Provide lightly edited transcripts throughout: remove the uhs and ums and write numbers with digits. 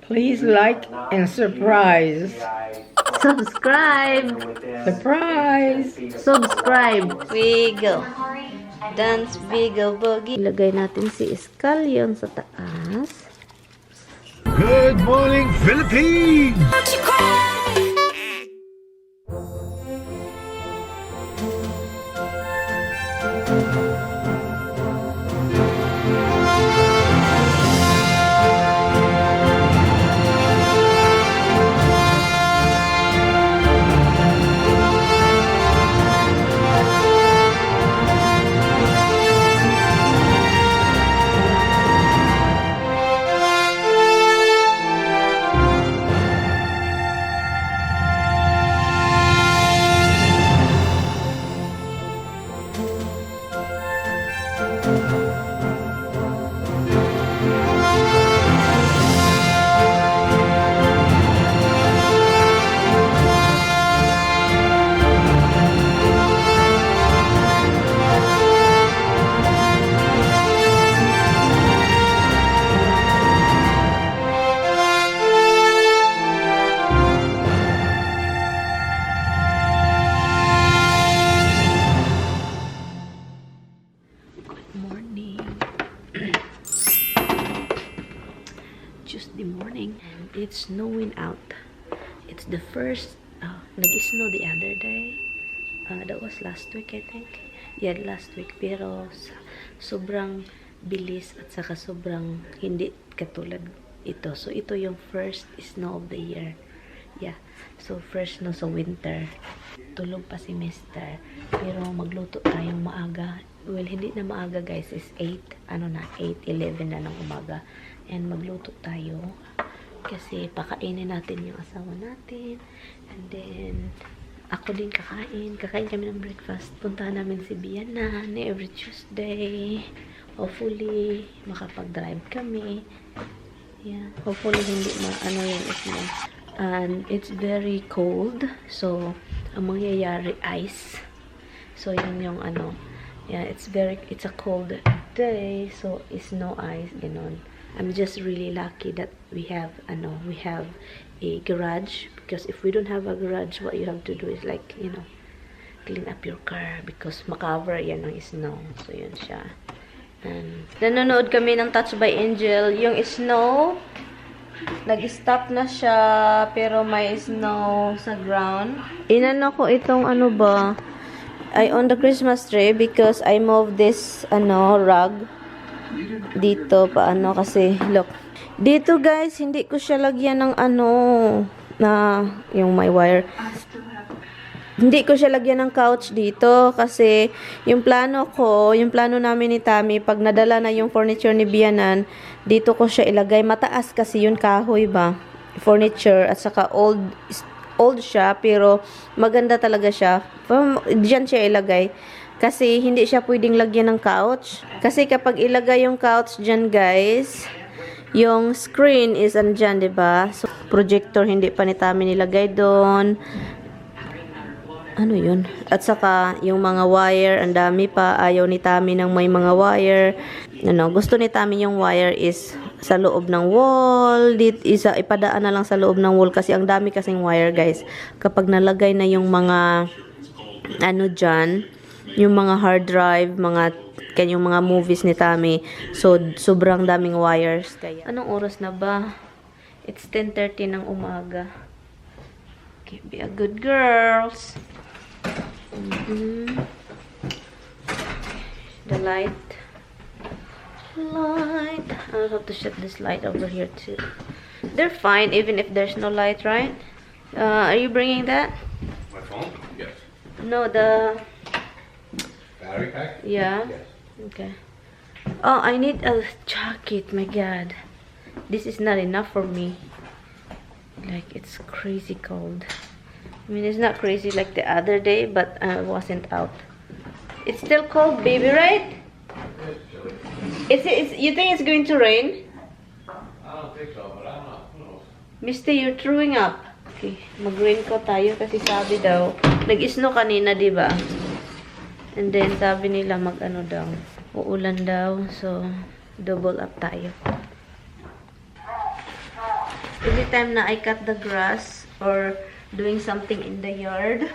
Please like and surprise. Subscribe. Surprise. Subscribe. Wiggle. Dance wiggle boogie. Ilagay natin si Scallion sa taas. Good morning, Philippines! Tuesday morning and it's snowing out. It's the first nag-snow the other day. That was last week, I think. Yeah, last week. Pero sobrang bilis at saka sobrang hindi katulad ito. So ito yung first snow of the year. Yeah. So first snow sa winter. Tulog pa si Mister. Pero magluto tayong maaga. Well, hindi na maaga guys. It's 8:11 na ng umaga. And magluto tayo kasi pakainin natin yung asawa natin, and then ako din kakain kami ng breakfast. Puntahan namin si Bianan every Tuesday. Hopefully makapag-drive kami. Yeah, hopefully hindi ano yung snow. And it's very cold, so ang mangyayari ice. So yun yung ano, yeah, it's a cold day, so it's no ice, ganon. I'm just really lucky that we have a garage, because if we don't have a garage, what you have to do is like, clean up your car because makover yan ng snow. So yun siya. And nanonood kami ng Touch by Angel. Yung snow nag-stop na siya pero may snow sa ground. Inano ko itong ano ba? I on the Christmas tree because I moved this rug dito paano kasi look dito guys, hindi ko siya lagyan ng na yung my wire, hindi ko siya lagyan ng couch dito kasi yung plano namin ni Tami pag nadala na yung furniture ni Bianan, dito ko siya ilagay. Mataas kasi yung kahoy ba furniture at saka old siya pero maganda talaga siya. Diyan siya ilagay. Kasi hindi siya pwedeng lagyan ng couch. Kasi kapag ilagay yung couch dyan, guys, yung screen is andyan, diba? So, projector, hindi pa ni Tami nilagay doon. Ano yun? At saka, yung mga wire, ang dami pa. Ayaw ni Tami ng may mga wire. Gusto ni Tami yung wire is sa loob ng wall. Ipadaan na lang sa loob ng wall kasi ang dami kasing wire, guys. Kapag nalagay na yung mga dyan, yung mga hard drive, yung mga movies ni Tami. So, sobrang daming wires. Kaya, anong oras na ba? It's 10:30 ng umaga. Okay, be a good girls. The light. I'll have to shut this light over here too. They're fine even if there's no light, right? Are you bringing that? My phone? Yes. No, the Battery pack? yeah. Yes. Okay. Oh, I need a jacket. My God, this is not enough for me. Like, it's crazy cold. I mean, it's not crazy like the other day, but I wasn't out. It's still cold, baby, right? You think it's going to rain? I don't think so, but I don't know. Who knows? Misty, you're throwing up. Okay, mag-raincoat tayo kasi sabi daw, nag-snow kanina, diba? And then, sabi nila mag-ano daw, uulan daw. So, double up tayo. Every time na I cut the grass or doing something in the yard,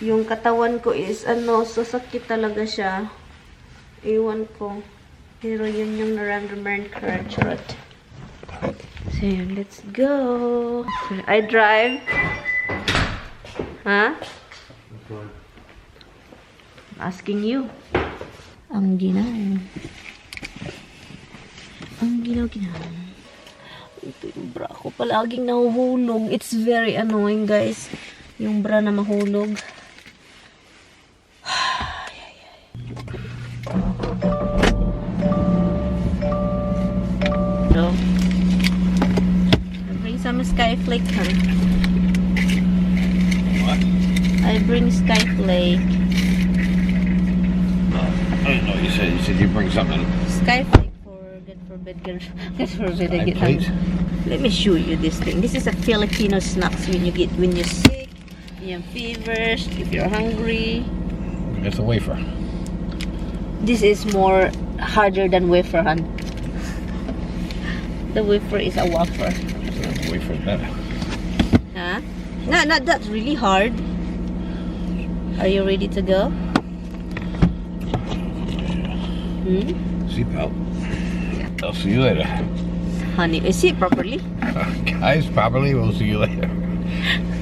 yung katawan ko is, sasakit talaga siya. Iwan ko. Pero yun yung naramdaman ko. Charot. So yun, let's go. I drive. Huh? Asking you. Ang ginaw. Ito yung bra ko palaging nahuhulog. It's very annoying, guys. Yung bra na mahulog. So, I bring some skyflake, huh? What? I bring skyflake. I didn't know you said you bring something. Skyflake for God forbid I get Plate? Let me show you this thing. This is a Filipino snacks when you're sick, you have fevers, if you're hungry. It's a wafer. This is more harder than wafer, hun. The wafer is a wafer. So wafer is better. Huh? No, not that really hard. Are you ready to go? Seatbelt. I'll see you later. Honey, is it properly? Guys, properly, we'll see you later.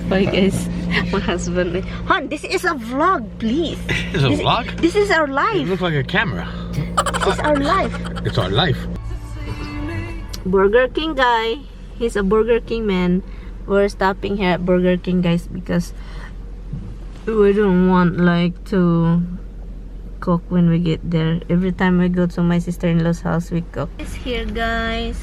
Bye, guys. My husband. Hon, this is a vlog, please. This is a vlog? This is our It life. looks like a camera. This is our life. It's our life. Burger King guy. He's a Burger King man. We're stopping here at Burger King, guys, because we don't want to cook when we get there. Every time we go to my sister-in-law's house, we cook. It's here, guys.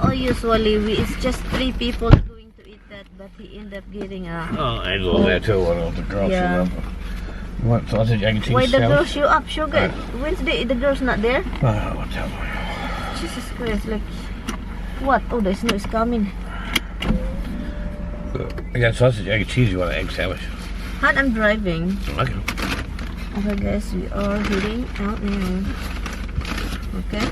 Oh, usually it's just 3 people going to eat that, but he ended up getting a. Oh, Angela's there too. One of the girls. Yeah. You want sausage, egg, and cheese? Why the sandwich? girls show up? Sugar. Wednesday, the girl's not there. Oh, what's up? Jesus Christ! Like, what? Oh, the snow is coming. I got sausage, egg, and cheese. You want an egg sandwich? Han, I'm driving. Okay. Okay, guys, we are heading out now. Okay.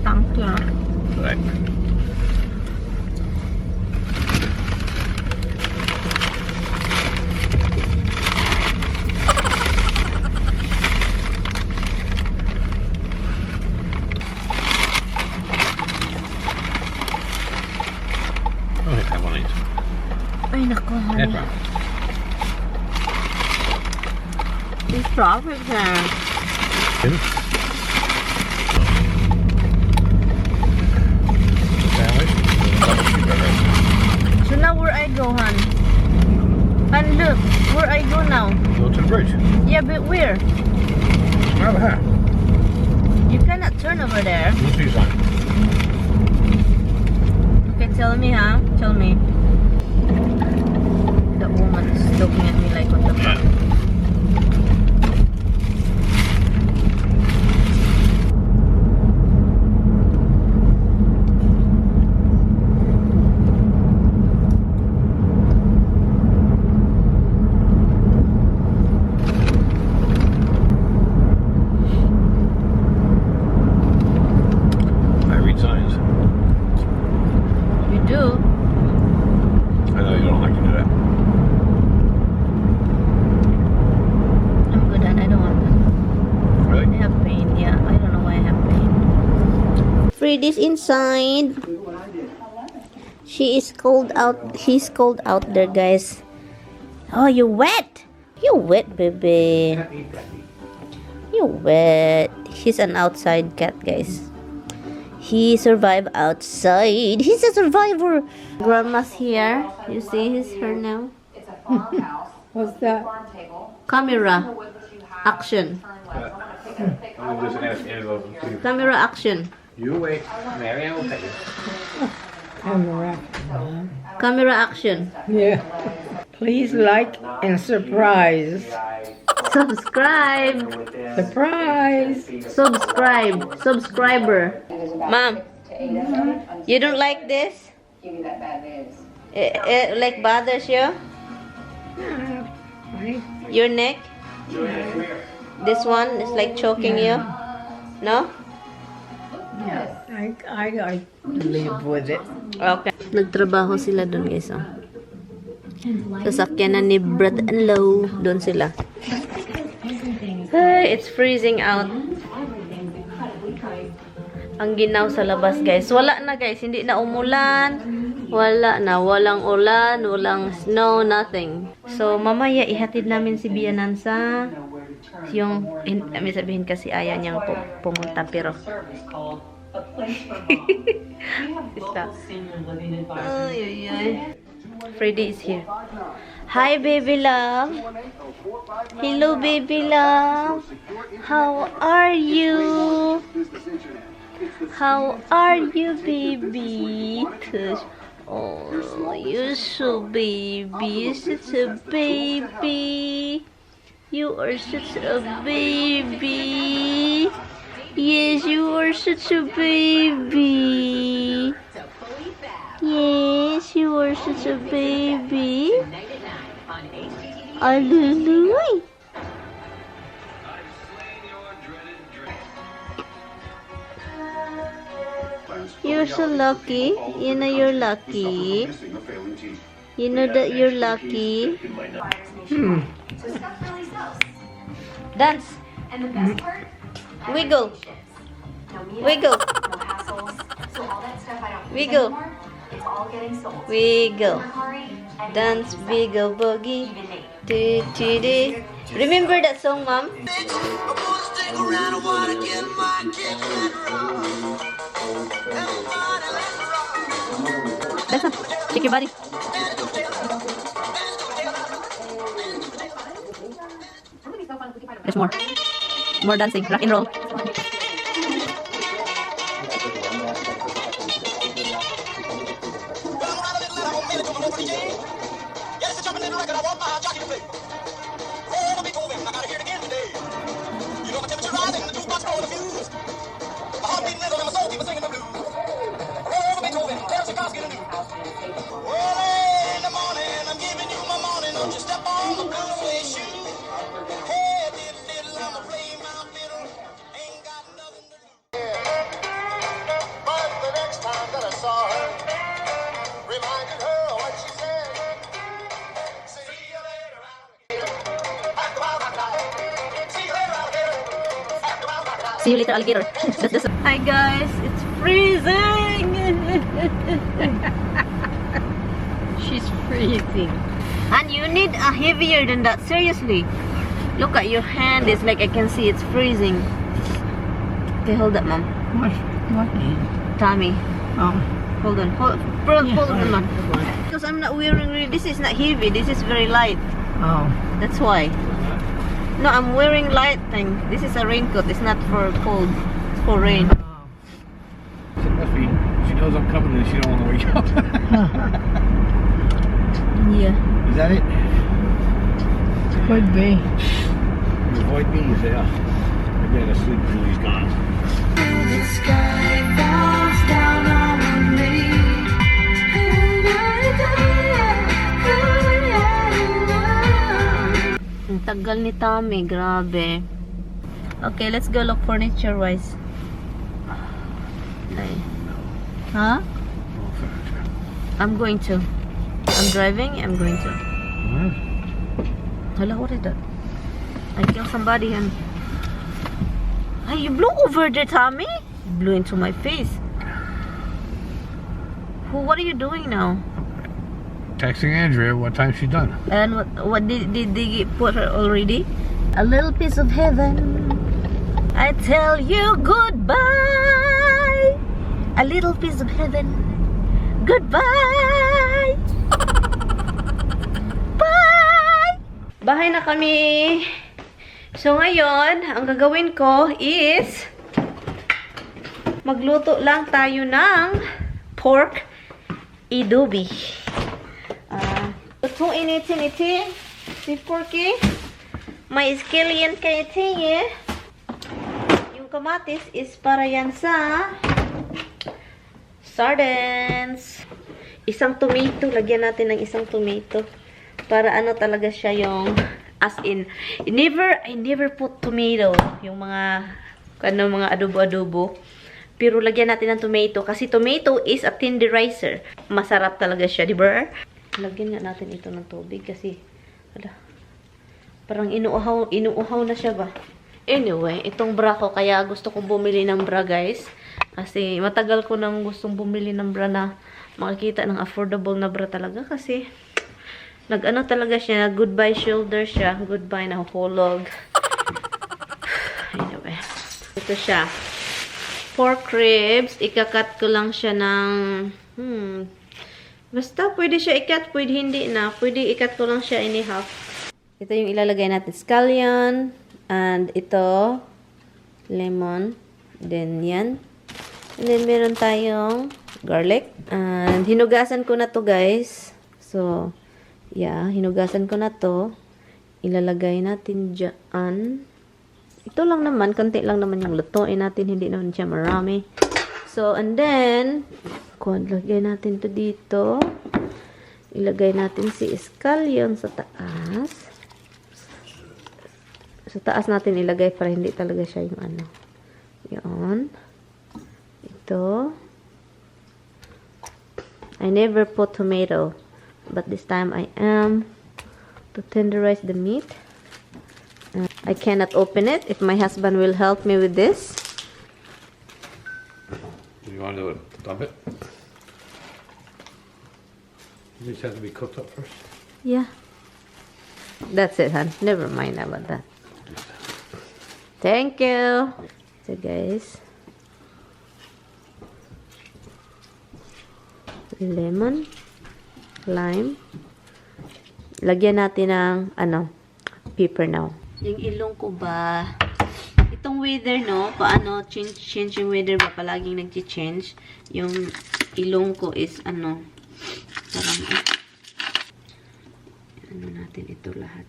Thank you. Right. Ay, nako, honey. That's right. It's traffic there. So now where I go, hon? And look, where I go now? Go to the bridge. Yeah, but where? Right over here. You cannot turn over there. Let's see sign. Okay, tell me, huh? Tell me. The woman is looking at me like, what the fuck? This inside. She is cold out. He's cold out there, guys. Oh, you wet? You wet, baby. You wet. He's an outside cat, guys. He survived outside. He's a survivor. Grandma's here. You see her now. What's that? Camera action. Camera action. You wait. Maryann will tell you. Camera action. Yeah. Please like and surprise. Subscribe. Surprise. Subscribe. Subscriber. Mom, You don't like this? Give me that bad news. It like bothers you? Your neck? This one is like choking you? No? Yeah, I live with it. Okay. Nagtrabaho sila doon, guys. Oh. Sasakyan na ni brother-in-law. Doon sila. Ay, it's freezing out. Ang ginaw sa labas, guys. Wala na, guys. Hindi na umulan. Wala na. Walang ulan. Walang snow. Nothing. So, mamaya ihatid namin si Bianan sa yung, kami sabihin kasi ayaw niyang pumunta, pero Freddy is here. Hi, baby love. Hello, baby love. How are you? How are you, baby? Oh, you're so baby. You're such a baby. You are such a baby. Yes, you are such a baby. Yes, you are such a baby. Hallelujah. You're so lucky. You know you're lucky. You know that you're lucky. Dance. And the best part, Wiggle. no meetups, Wiggle. no hassles. So all that stuff I don't use Wiggle. anymore, it's all getting sold. Wiggle. Hurry and Dance, wiggle, boogie. even Nate. Do, do, do. Remember that song, Mom? That's up. Shake your body. There's more. More dancing. Rock and roll. See you later, alligator. Hi guys, it's freezing. She's freezing. And you need a heavier than that. Seriously, look at your hand. It's like I can see it's freezing. Okay, hold that, Mom. What? Tommy, Oh. hold on. Hold on, Mom. Because I'm not wearing really. This is not heavy. This is very light. Oh. That's why. No, I'm wearing light thing. This is a raincoat. It's not for cold. It's for rain. So it must be, she knows I'm coming and she don't want to wake up. Yeah. Is that it? Could be. Avoid bees, yeah. I gotta sleep until he's gone. The sky falls down on me. Ang tagal ni Tommy, grabe. Okay, let's go look furniture wise. Ay. Huh? I'm going to. I'm driving, I'm going to. Hala, what is that? I killed somebody and... Hey, you blew over there, Tommy? You blew into my face. What are you doing now? Texting Andrea what time she's done. And what did they put her already? A little piece of heaven. I tell you goodbye. A little piece of heaven. Goodbye. Bye. Bahay na kami. So ngayon, ang gagawin ko is magluto lang tayo ng pork adobe. Itong initin-itin si Porky. May skillion kayo tiye. Yung kamatis is para yan sa sardines. Isang tomato. Lagyan natin ng isang tomato. Para ano talaga siya yung, as in, I never put tomato. Yung mga adobo-adobo. Pero lagyan natin ng tomato. Kasi tomato is a tenderizer. Masarap talaga siya, di ba? Lagyan nga natin ito ng tubig kasi, parang inuuhaw na siya ba? Anyway, itong bra ko, kaya gusto kong bumili ng bra, guys. Kasi matagal ko nang gustong bumili ng bra na makikita ng affordable na bra talaga. Kasi, nag-ano talaga siya, goodbye shoulder siya, goodbye na hulog. Anyway, ito siya. Pork ribs, ikakat ko lang siya ng, basta pwede siya ikat, pwede hindi na. Pwede ikat ko lang siya in half. Ito yung ilalagay natin, scallion, and ito, lemon, then yan. And then meron tayong garlic. And hinugasan ko na to, guys. So, yeah, hinugasan ko na to. Ilalagay natin dyan. Ito lang naman, konti lang naman yung lutuin natin. Hindi naman siya marami. So, and then, lagay natin to dito. Ilagay natin si scallion sa taas. Sa taas natin ilagay para hindi talaga siya yung ano. Yun. Ito. I never put tomato. But this time I am to tenderize the meat. I cannot open it if my husband will help me with this. You want to dump it? Does this have to be cooked up first? Yeah. That's it, hon. Never mind about that. Thank you. So, guys. Lemon. Lime. Lagyan natin ng, pepper now. Yung ilong ko ba, itong weather, no, paano, change yung weather ba, palaging nag-change. Yung ilong ko is, parang, natin ito lahat.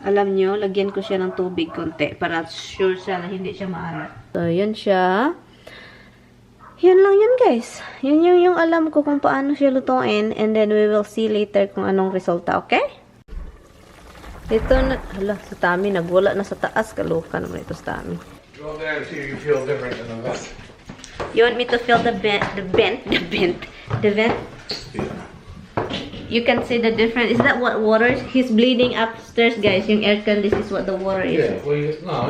Alam nyo, lagyan ko siya ng tubig konti, para sure siya na hindi siya maalat. So, yun siya. Yan lang yun, guys. Yun yung alam ko kung paano siya lutuin, and then we will see later kung anong resulta, okay? Ito na, sa Tami, nagwala na sa taas. Kaluka naman ito sa Tami. Go there and see if you feel different in the vent. You want me to feel the vent? Yeah. You can see the difference. Is that what water? He's bleeding upstairs, guys. Yung aircon, this is what the water is. Yeah, well,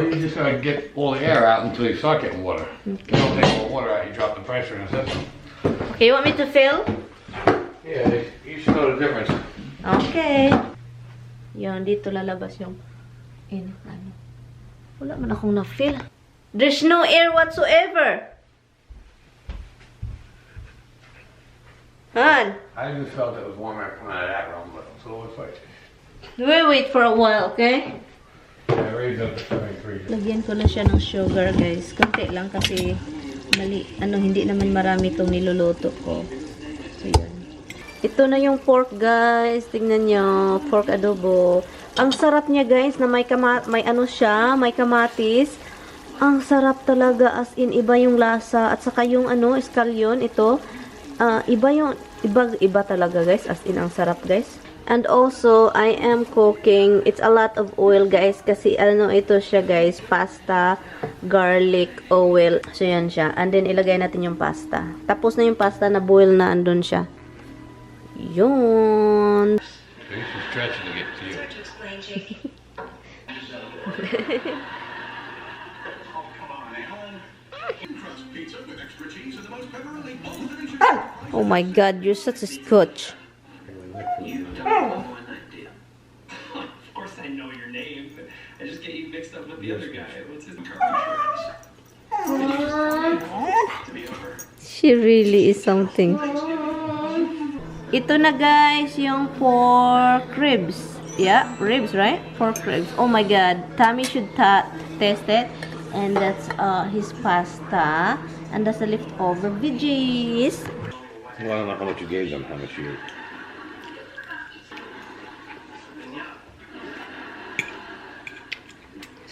you just gotta get all the air out until you start getting water. Okay. You don't take all the water out, you drop the pressure in the system. Okay, you want me to feel? Yeah, you should know the difference. Okay. Yan, dito lalabas yung wala man akong na-feel. There's no air whatsoever. Han, I just felt it was warm air coming out of that room, but so it was like. we'll wait for a while, okay? Yeah, raise up to 23. Lagyan ko na siya ng sugar, guys. Kunti lang kasi hindi naman marami itong niluluto ko. So, yan. Ito na yung pork, guys. Tingnan nyo. Pork adobo. Ang sarap niya, guys, na may kamatis. Ang sarap talaga, as in, iba yung lasa. At saka yung, scallion, ito. Iba talaga, guys. As in, ang sarap, guys. And also, I am cooking. It's a lot of oil, guys. Kasi, ito siya, guys. Pasta, garlic, oil. So, yan siya. And then, ilagay natin yung pasta. Tapos na yung pasta na boil na andun siya. Yun. You should stretch it to get to you. Oh my God, you're such a scotch. You don't know one idea. Of course I know your name, but I just get you mixed up with the other guy. What's his name? To be over. She really is something. Ito na, guys, yung pork ribs. Yeah, ribs, right? Pork ribs. Oh my God. Tommy should taste it. And that's his pasta. And that's the leftover veggies. Well, I don't know how much you gave them, how much you ate.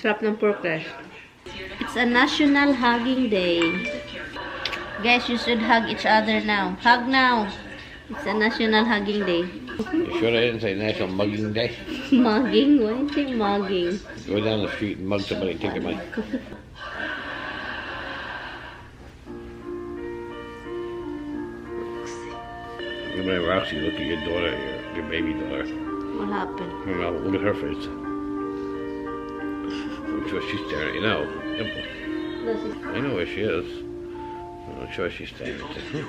Sarap ng pork ribs. It's a National Hugging Day. Guys, you should hug each other now. Hug now. It's a National Hugging Day. You sure I didn't say National Mugging Day? Mugging? Why is it mugging? Go down the street and mug somebody and take their money. Look at Roxy, look at your daughter, your baby daughter. What happened? I don't know, look at her face. I'm sure she's staring at you now. I know where she is. I'm sure she's staring at you.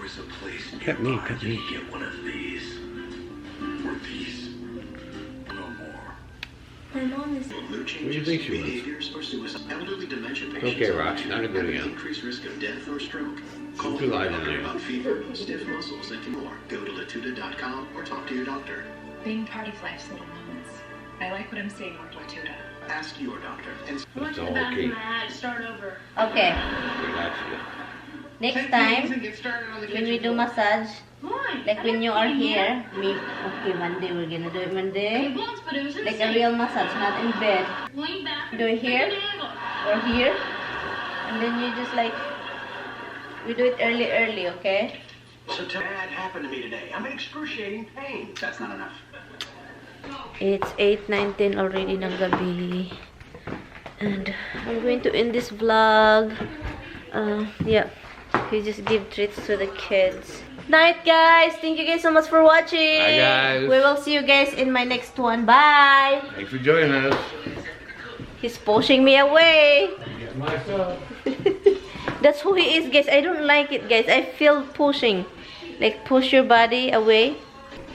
Pet me, pet me. Get one of these. Or these. No more. My mom is... What do you think she was? Behaviors or suicide. Elderly dementia patients Okay, Roxy, not a good again. increased risk of death or stroke. Call Keep your eye on there. about fever, stiff muscles, and more. Go to latuda.com or talk to your doctor. Being part of life's little moments. I like what I'm seeing with Latuda. Ask your doctor. And It's all okay. Start over. Okay. Relax you. Next time, when we do massage, like when you are here, okay, Monday, we're gonna do it Monday. Like a real massage, not in bed. Do it here, or here. And then you just like, we do it early, okay? so bad happened to me today. I'm in excruciating pain. That's not enough. It's 8:19 already ng gabi. And I'm going to end this vlog. Yeah. We just give treats to the kids. Night, guys. Thank you guys so much for watching. Bye, guys. We will see you guys in my next one. Bye. Thanks for joining us. He's pushing me away. Get myself. That's who he is, guys. I don't like it, guys. I feel pushing. Like, push your body away.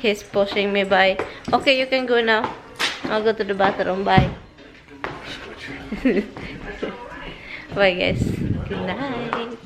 He's pushing me by. Okay, you can go now. I'll go to the bathroom. Bye. Bye, guys. Good night.